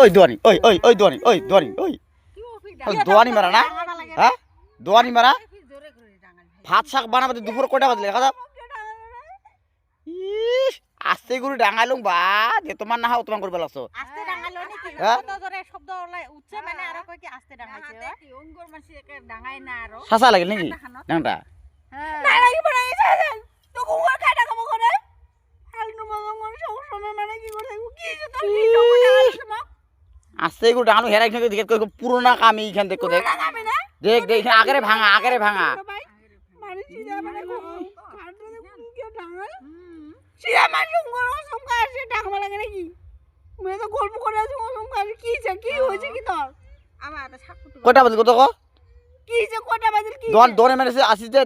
ওই দোয়ানি ওই ওই ওই দোয়ানি ওই দোয়ানি ওই দোয়ানি মারা না হ্যাঁ দোয়ানি মারা ভাত শাক বানাবে দুপুর কয়টা বাজলে দেখা যাক আস্তে করে ডাঙালুম বা যে তোমার না হাও তোমার করবে লাগছো আস্তে ডাঙালো নাকি হ্যাঁ? কত জোরে শব্দ উঠছে মানে আর কই কি আস্তে ডাঙাইছে কি অঙ্গর মাসি একে ডাঙাই না আর শাসা লাগে নাকি ডাংটা হ্যাঁ না লাগি পড়ে গেছে তো কুকুর খায় টাকা করে হালনু মগন সব সময় মানে কি করে কি যে তোর কি সব ডাঙাইছে মা আস্তে করে ডাঙালু হেরাই থেকে দেখে পুরোনা কামি এখান থেকে দেখ দেখ দেখ আগেরে ভাঙা মানে সিধা মানে খাটতে কি ডাঙাই সিধা মানে অঙ্গর সমকা আসে ডাঙা লাগে নাকি মই তো গল্প করে আছি সমকা কি যে কি হইছে কি তোর আমার ছাকুটু কয়টা বাজে কত কো কি যে কয়টা বাজে কি দোয়ানি মেরেছে আসিস দে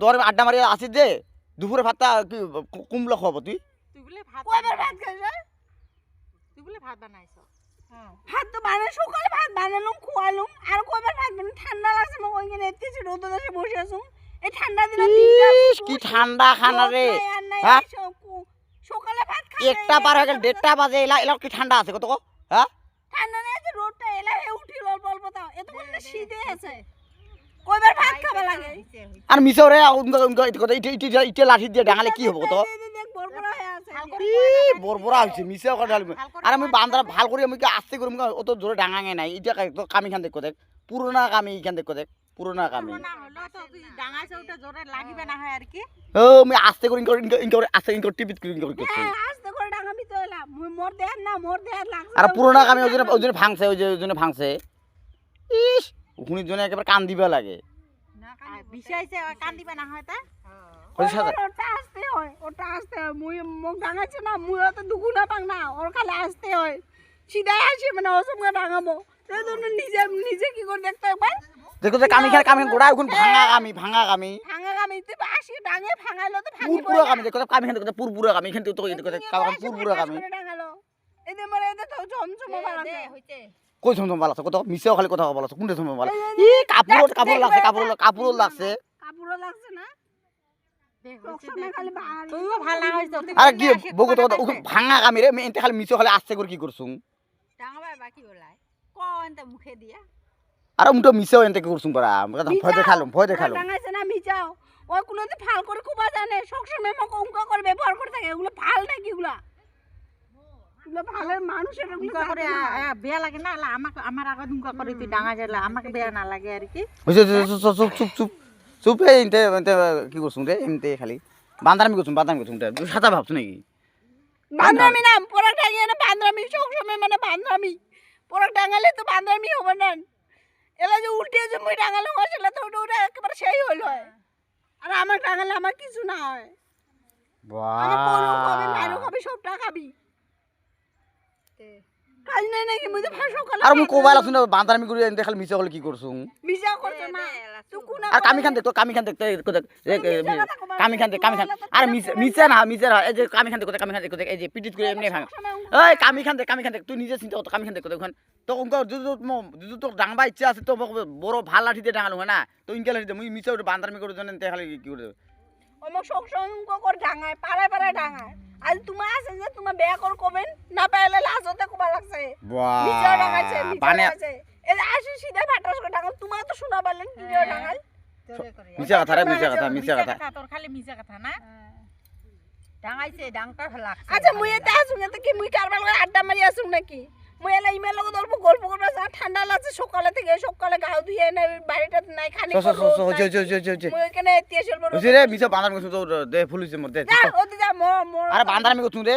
দোয়ানি আড্ডা মারি আসিস দে দুপুরে ভাতটা কি কুমলা খাবো তুই বলে ভাত কয়বার ভাত খাইছ তুই বলে ভাত বানাইছ হ্যাঁ ভাত তো বানাই সকালে ভাত বানালাম খোয়ালাম আর কয়বার ভাত বানাই ঠান্ডা লাগছে মগ ওইখানে এতেছে রোদ দেশে বসে আছুম এই ঠান্ডা দিন কি ঠান্ডা খানা রে হ্যাঁ সকালে ভাত খাই একটা পার হয়ে গেল 1:30 বাজে এলা কি ঠান্ডা আছে কত কো হ্যাঁ ঠান্ডা নেই যে রোদটা এলা হে উঠি অল্প অল্প তাও এত কোন শীতে আছে কয়বার ভাত খাবা লাগে আর মিশরে ইটে লাঠি দিয়ে ডাঙালে কি হবো তো দেখ বড়বড় হয়ে আছে বড়বড়া হইছে মিশে কথা ঢালবে আর আমি বান্দরা ভাল করি আমি আস্তে করি অত জোরে ডাঙাঙে নাই এটা তো কামি খান দেখো দেখ পুরোনা কামি এখান দেখো দেখ পুরোনা কামি না হলো তো ডাঙাইছে ওটা জোরে লাগিবে না হয় আর কি ও আমি আস্তে করে আস্তে করে টিপিট করে করছি আস্তে করে ডাঙাবি তো এলা মোর দেহ না মোর দেহ লাগছে আর পুরোনা কামি ওই জন্য ভাঙছে ওই জন্য ভাঙছে ইস উখুনির জন্য একেবারে কান দিবা লাগে না বিষাইছে কান দিবা না হয় তা ওই সাদা ওটা আসতে হয় মুই মোক ডাঙাইছে না মুই তো দুগুনা পাং না ওর খালি আসতে হয় সিধাই আসি মানে অসমকে ডাঙাবো সেই জন্য নিজে কি করে দেখতে একবার দেখো যে কামি গোড়া এখন ভাঙা কামি তুই আসি ডাঙে ভাঙাইলো তো ভাঙি পুরো কামি দেখো কামি খান দেখো পুরো কামি এখান তো পুরো কামি ডাঙালো এদে মরে এদে তো ঝমঝমা বাড়াতে হইছে কই ঝমঝম বালাছ কত মিছেও খালি কথা বলাছ কোনটা ঝমঝম বালা ই কাপড় লাগছে কাপড় লাগছে লাগছে না তুইও ভাল না হইছ আর কি বগু তো ভাঙা কামি রে এতে খালি মিছেও খালি আস্তে করে কি করছুম ডাঙাবা বাকি বলাই ক এনতে মুখে দিয়া আর উমটো মিছেও এতে কি করছুম পড়া ভয় দেখালুম ডাঙাইছে না মিছাও ওই কোনতে ফাল করে কুবা জানে সবসময় মক অঙ্ক করে ব্যবহার করে থাকে এগুলো ফাল নাকি এগুলা এগুলো ফালের মানুষের এগুলো করে বেয়া লাগে না আমার আগে দুঙ্কা করে তুই ডাঙা যালা আমাকে বেয়া না লাগে আর কি চুপ এতে কি করছুম রে এমতে খালি বান্দারামি করছুম সাদা ভাবছ নাকি বান্দারামি নাম পরাক ডাঙিয়ে না বান্দারামি সবসময় মানে বান্দারামি পরাক ডাঙালে তো বান্দারামি হবে না এলা যে উল্টে যে মই ডাঙালে আসলে তো ওটা একেবারে সেই হইল আর আমার ডাঙালে আমার কিছু না হয় আমার পরও খাবি মারও খাবি সবটা খাবি কাল নাই নাকি মই তো ফাঁসো কাল আর মই কোবাইলা শুনে বান্দারামি করে এতে খালি মিছে হলে কি করছুম মিজা করছ না তুই কোন আর কামি খান দেখো কামি খান দেখতে কামি খান আর মিছে না এই যে কামি খান দেখো এই যে পিটিট করে এমনি ভাঙা এই কামি খান দেখ তুই নিজে চিন্তা কর কামি খান দেখো দেখুন তো যদি তো ডাঙবা ইচ্ছা আছে তো বড় ভাল লাঠি দিয়ে ডাঙালো না তো ইনকে লাঠি দিয়ে মুই মিছে বান্দারামি করে জন্য খালি কি করে ওমক সবসময় কর ডাঙায় পাড়ায় ডাঙায় আজ তোমার আছে যে তোমার বিয়া কর কবেন না পাইলে লাজতে কোবা লাগছে মিজা ডাঙাইছে এই আসি সিধা ফাটাস করে ডাঙাল তোমার তো শোনা পারলেন কি ডাঙাল মিছা কথা তোর খালি মিছা কথা না ডাঙাইছে ডাংটা লাগছে আচ্ছা মুই এটা আসুন এটা কি মুই কারবার করে আড্ডা মারি আসুন নাকি মুই এলা ইমেল লগো গল্প করবে ঠান্ডা লাগছে সকালে গাও ধুয়ে এনে বাড়িটা নাই খানি মুই এখানে এতিয়ে চলবো রে মিছা বান্দারামি করছুম তো দে ফুলিছে মোর দে যা ওদি যা মোর আরে বান্দারামি করছুম রে